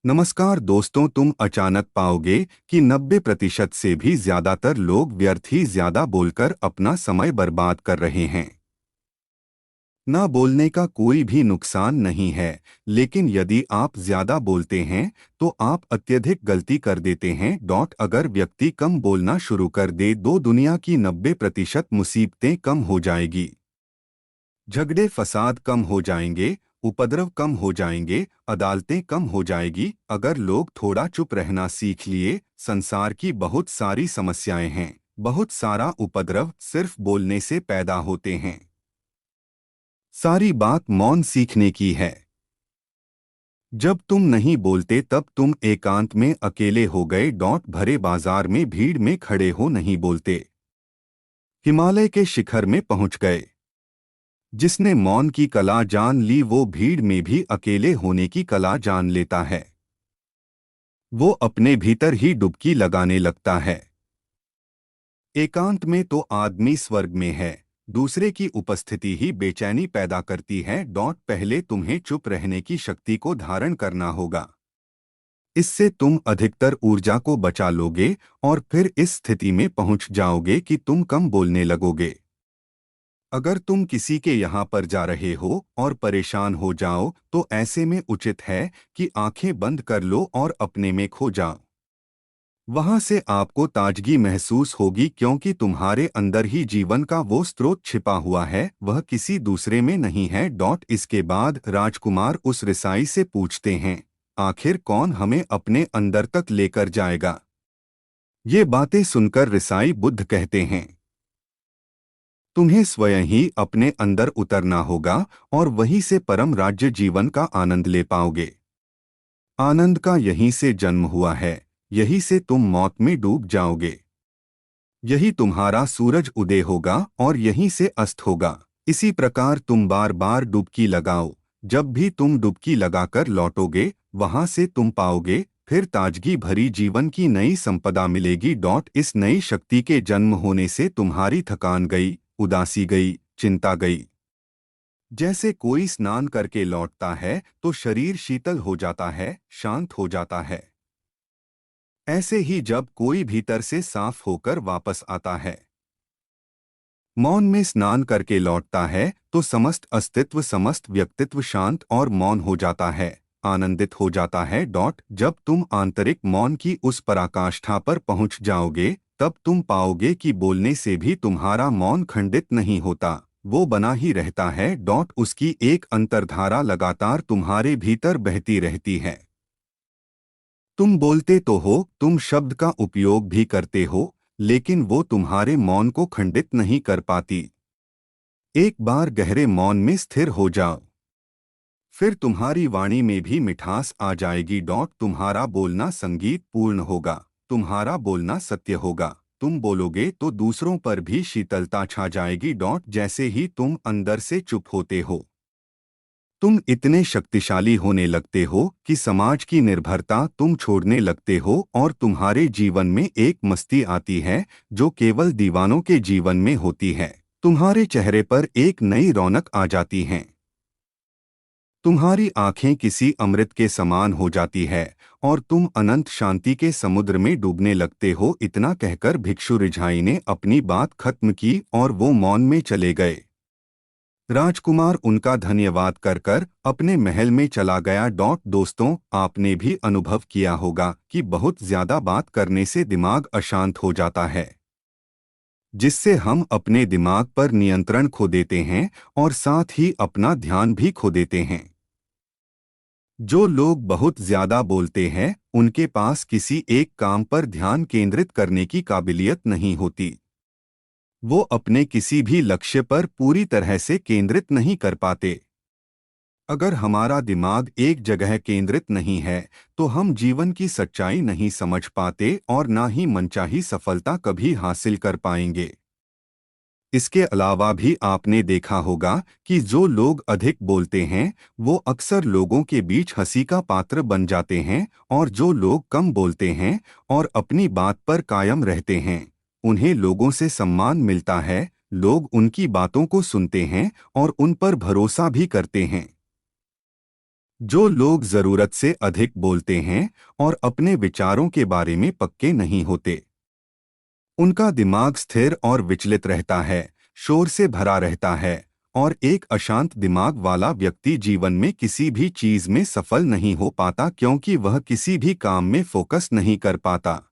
नमस्कार दोस्तों, तुम अचानक पाओगे कि 90% से भी ज्यादातर लोग व्यर्थ ही ज्यादा बोलकर अपना समय बर्बाद कर रहे हैं। ना बोलने का कोई भी नुकसान नहीं है, लेकिन यदि आप ज्यादा बोलते हैं तो आप अत्यधिक गलती कर देते हैं। अगर व्यक्ति कम बोलना शुरू कर दे तो दुनिया की 90% मुसीबतें कम हो जाएगी। झगड़े फसाद कम हो जाएंगे, उपद्रव कम हो जाएंगे, अदालतें कम हो जाएगी। अगर लोग थोड़ा चुप रहना सीख लिए, संसार की बहुत सारी समस्याएं हैं, बहुत सारा उपद्रव सिर्फ बोलने से पैदा होते हैं। सारी बात मौन सीखने की है। जब तुम नहीं बोलते तब तुम एकांत में अकेले हो गए। भरे बाजार में भीड़ में खड़े हो नहीं बोलते, हिमालय के शिखर में पहुंच गए। जिसने मौन की कला जान ली वो भीड़ में भी अकेले होने की कला जान लेता है। वो अपने भीतर ही डुबकी लगाने लगता है। एकांत में तो आदमी स्वर्ग में है, दूसरे की उपस्थिति ही बेचैनी पैदा करती है। पहले तुम्हें चुप रहने की शक्ति को धारण करना होगा। इससे तुम अधिकतर ऊर्जा को बचा लोगे और फिर इस स्थिति में पहुंच जाओगे कि तुम कम बोलने लगोगे। अगर तुम किसी के यहाँ पर जा रहे हो और परेशान हो जाओ तो ऐसे में उचित है कि आंखें बंद कर लो और अपने में खो जाओ। वहां से आपको ताजगी महसूस होगी, क्योंकि तुम्हारे अंदर ही जीवन का वो स्रोत छिपा हुआ है, वह किसी दूसरे में नहीं है। इसके बाद राजकुमार उस रिसाई से पूछते हैं, आखिर कौन हमें अपने अंदर तक लेकर जाएगा? ये बातें सुनकर रिसाई बुद्ध कहते हैं, तुम्हें स्वयं ही अपने अंदर उतरना होगा और वहीं से परम राज्य जीवन का आनंद ले पाओगे। आनंद का यहीं से जन्म हुआ है, यहीं से तुम मौत में डूब जाओगे। यही तुम्हारा सूरज उदय होगा और यहीं से अस्त होगा। इसी प्रकार तुम बार बार डुबकी लगाओ। जब भी तुम डुबकी लगाकर लौटोगे, वहां से तुम पाओगे फिर ताजगी भरी जीवन की नई संपदा मिलेगी। इस नई शक्ति के जन्म होने से तुम्हारी थकान गई, उदासी गई, चिंता गई। जैसे कोई स्नान करके लौटता है तो शरीर शीतल हो जाता है, शांत हो जाता है। ऐसे ही जब कोई भीतर से साफ होकर वापस आता है, मौन में स्नान करके लौटता है, तो समस्त अस्तित्व, समस्त व्यक्तित्व शांत और मौन हो जाता है, आनंदित हो जाता है। जब तुम आंतरिक मौन की उस पराकाष्ठा पर पहुंच जाओगे, तब तुम पाओगे कि बोलने से भी तुम्हारा मौन खंडित नहीं होता, वो बना ही रहता है। उसकी एक अंतर्धारा लगातार तुम्हारे भीतर बहती रहती है। तुम बोलते तो हो, तुम शब्द का उपयोग भी करते हो, लेकिन वो तुम्हारे मौन को खंडित नहीं कर पाती। एक बार गहरे मौन में स्थिर हो जाओ, फिर तुम्हारी वाणी में भी मिठास आ जाएगी। तुम्हारा बोलना संगीत पूर्ण होगा, तुम्हारा बोलना सत्य होगा। तुम बोलोगे तो दूसरों पर भी शीतलता छा जाएगी। जैसे ही तुम अंदर से चुप होते हो, तुम इतने शक्तिशाली होने लगते हो कि समाज की निर्भरता तुम छोड़ने लगते हो और तुम्हारे जीवन में एक मस्ती आती है जो केवल दीवानों के जीवन में होती है। तुम्हारे चेहरे पर एक नई रौनक आ जाती है, तुम्हारी आंखें किसी अमृत के समान हो जाती है और तुम अनंत शांति के समुद्र में डूबने लगते हो। इतना कहकर भिक्षु रिझाई ने अपनी बात खत्म की और वो मौन में चले गए। राजकुमार उनका धन्यवाद कर कर अपने महल में चला गया। दोस्तों, आपने भी अनुभव किया होगा कि बहुत ज्यादा बात करने से दिमाग अशांत हो जाता है, जिससे हम अपने दिमाग पर नियंत्रण खो देते हैं और साथ ही अपना ध्यान भी खो देते हैं। जो लोग बहुत ज्यादा बोलते हैं, उनके पास किसी एक काम पर ध्यान केंद्रित करने की काबिलियत नहीं होती। वो अपने किसी भी लक्ष्य पर पूरी तरह से केंद्रित नहीं कर पाते। अगर हमारा दिमाग एक जगह केंद्रित नहीं है, तो हम जीवन की सच्चाई नहीं समझ पाते और ना ही मनचाही सफलता कभी हासिल कर पाएंगे। इसके अलावा भी आपने देखा होगा कि जो लोग अधिक बोलते हैं, वो अक्सर लोगों के बीच हंसी का पात्र बन जाते हैं, और जो लोग कम बोलते हैं और अपनी बात पर कायम रहते हैं, उन्हें लोगों से सम्मान मिलता है। लोग उनकी बातों को सुनते हैं और उन पर भरोसा भी करते हैं। जो लोग जरूरत से अधिक बोलते हैं और अपने विचारों के बारे में पक्के नहीं होते, उनका दिमाग स्थिर और विचलित रहता है, शोर से भरा रहता है, और एक अशांत दिमाग वाला व्यक्ति जीवन में किसी भी चीज में सफल नहीं हो पाता क्योंकि वह किसी भी काम में फोकस नहीं कर पाता।